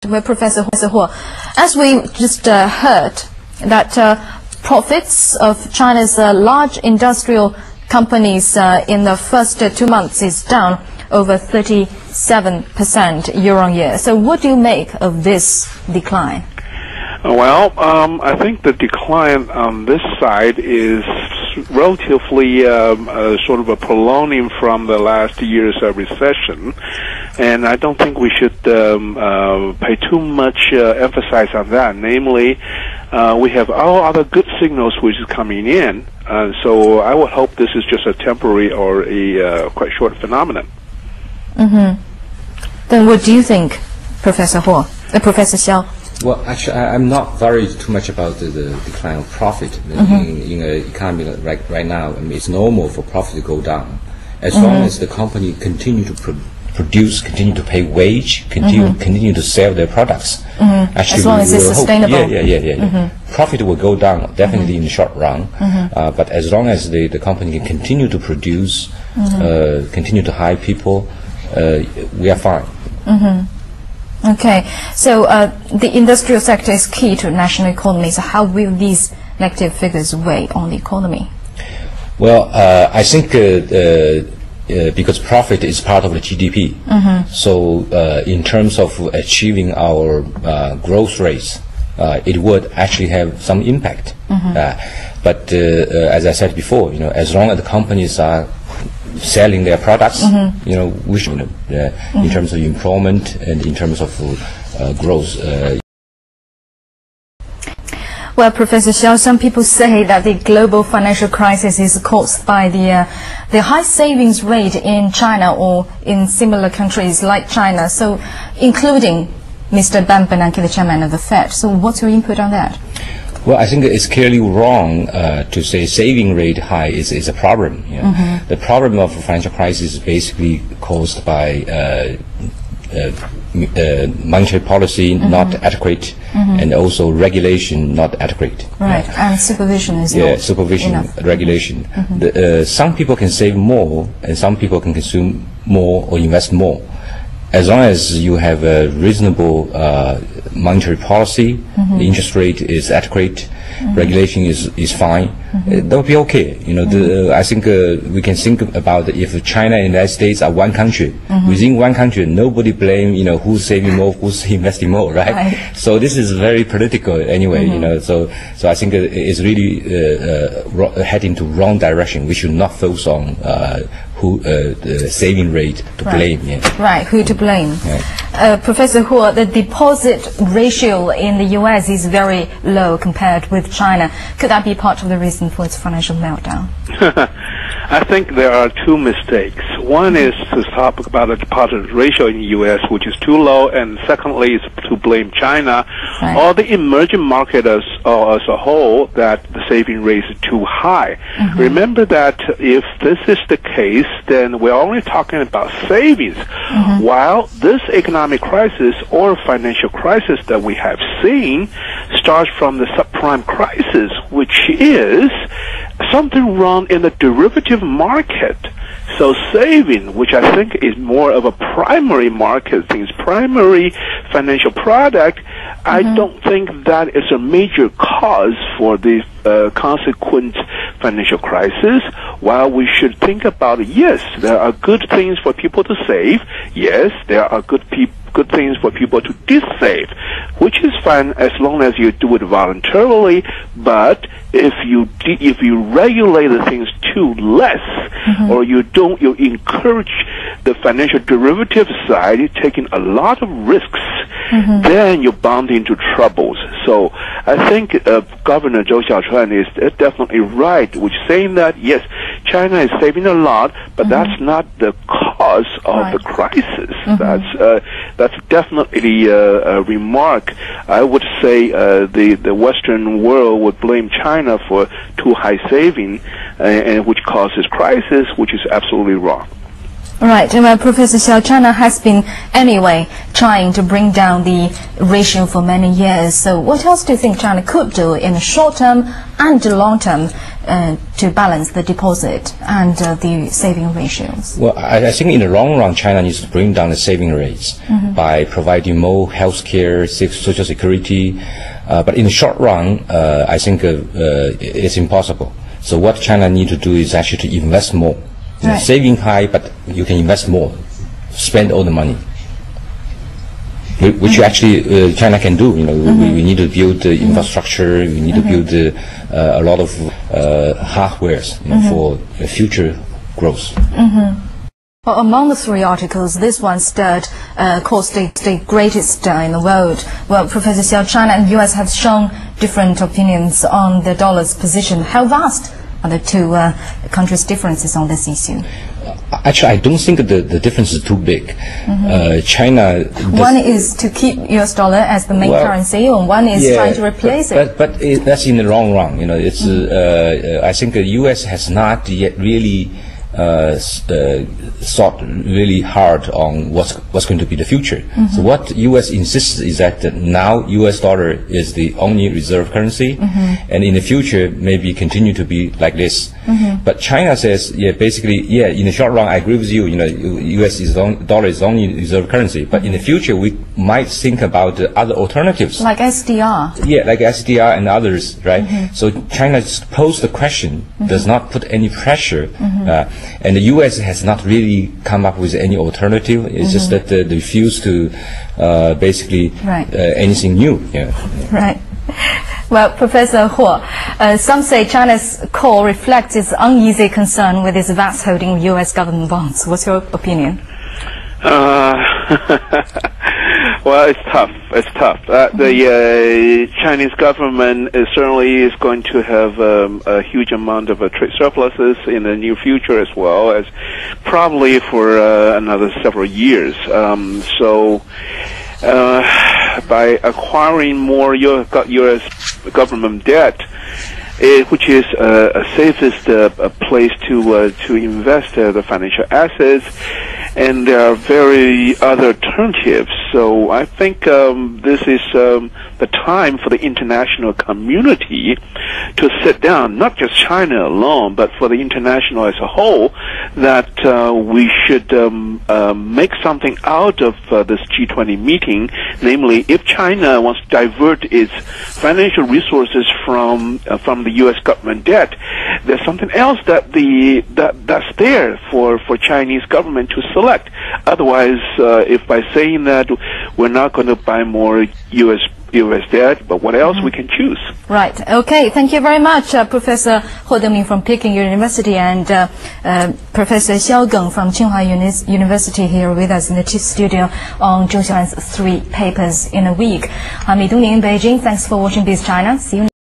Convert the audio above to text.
with Professor Huo. As we just heard, that profits of China's large industrial companies in the first 2 months is down over 37% year-on-year. So what do you make of this decline? Well, I think the decline on this side is relatively sort of a prolonging from the last year's recession, and I don't think we should pay too much emphasis on that. Namely, we have all other good signals which is coming in, so I would hope this is just a temporary or a quite short phenomenon. Then what do you think, Professor Huo, Professor Xiao? Well, actually, I'm not worried too much about the decline of profit in an economy right now. I mean, it's normal for profit to go down, as long as the company continue to produce, continue to pay wage, continue to sell their products. Actually, as long as it's sustainable. Profit will go down definitely in the short run, but as long as the company can continue to produce, continue to hire people, we are fine. Okay, so the industrial sector is key to national economy. So how will these negative figures weigh on the economy? Well, I think because profit is part of the GDP, so in terms of achieving our growth rates, it would actually have some impact. But as I said before, as long as the companies are selling their products, we should, in terms of employment and in terms of growth. Well, Professor Xiao, some people say that the global financial crisis is caused by the high savings rate in China or in similar countries like China, so including Mr. Ben Bernanke, the chairman of the Fed. So what's your input on that? Well, I think it's clearly wrong to say saving rate high is a problem. The problem of financial crisis is basically caused by monetary policy not adequate, and also regulation not adequate. Right, and supervision is not supervision, enough. regulation. Some people can save more, and some people can consume more or invest more. As long as you have a reasonable monetary policy, the interest rate is adequate, regulation is fine, that will be okay. I think we can think about if China and the United States are one country. Within one country, nobody blame who's saving more, who's investing more, right? So this is very political anyway. So I think it's really heading to wrong direction. We should not focus on who the saving rate to blame. Right, who to blame? Professor Huo, the deposit ratio in the U.S. is very low compared with China. Could that be part of the reason for its financial meltdown? I think there are two mistakes. One is to talk about the deposit ratio in the U.S., which is too low, and secondly is to blame China or the emerging market as a whole that the saving rate is too high. Remember that if this is the case, then we're only talking about savings, while this economic crisis or financial crisis that we have seen starts from the subprime crisis, which is something wrong in the derivative market. So saving, which I think is more of a primary market thing, primary financial product, I don't think that is a major cause for the consequent financial crisis. While we should think about, yes, there are good things for people to save. Yes, there are good things for people to dissave, which is fine as long as you do it voluntarily. But if you regulate the things too less, or you encourage the financial derivative side taking a lot of risks, then you're bound into troubles. So I think Governor Zhou Xiaochuan is definitely right, which saying that yes, China is saving a lot, but that's not the cause of the crisis. That's definitely a remark. I would say the Western world would blame China for too high saving, and which causes crisis, which is absolutely wrong. Right, Professor Xiao, China has been anyway trying to bring down the ratio for many years. So what else do you think China could do in the short term and the long term to balance the deposit and the saving ratios? Well, I think in the long run, China needs to bring down the saving rates by providing more health care, social security. But in the short run, I think it's impossible. So what China needs to do is actually to invest more. Right. Saving high, but you can invest more, spend all the money, which actually China can do. We need to build the infrastructure. We need to build a lot of hardwares for future growth. Well, among the three articles, this one caused the greatest in the world. Well, Professor Xiao, China and U.S. have shown different opinions on the dollar's position. How vast are the two countries' differences on this issue? Actually, I don't think the difference is too big. China. One is to keep U.S. dollar as the main currency, and one is trying to replace it. But that's in the long run. It's. I think the U.S. has not yet really thought really hard on what's going to be the future. So what U.S. insists is that now U.S. dollar is the only reserve currency, and in the future maybe continue to be like this. But China says, basically, in the short run, I agree with you. U.S. dollar is only reserve currency, but in the future we might think about other alternatives, like SDR. Yeah, like SDR and others, right? So China posed the question, does not put any pressure. And the U.S. has not really come up with any alternative. It's just that they refuse to basically anything new. Right. Well, Professor Huo, some say China's call reflects its uneasy concern with its vast holding of U.S. government bonds. What's your opinion? Well, it's tough. It's tough. The Chinese government certainly is going to have a huge amount of trade surpluses in the near future, as well as probably for another several years. So by acquiring more U.S. government debt, which is a safest place to invest the financial assets, and there are very other alternatives. So I think this is the time for the international community to sit down, not just China alone, but for the international as a whole, that we should make something out of this G20 meeting. Namely, if China wants to divert its financial resources from the U.S. government debt, there's something else that's there for Chinese government to select. Otherwise, if by saying that we're not going to buy more U.S. debt, but what else we can choose? Right. Okay. Thank you very much, Professor Deming from Peking University and Professor Xiao Geng from Tsinghua University here with us in the studio on Zhou Xiaoran's 3 papers in a week. I'm Li Dongning in Beijing. Thanks for watching Biz China. See you next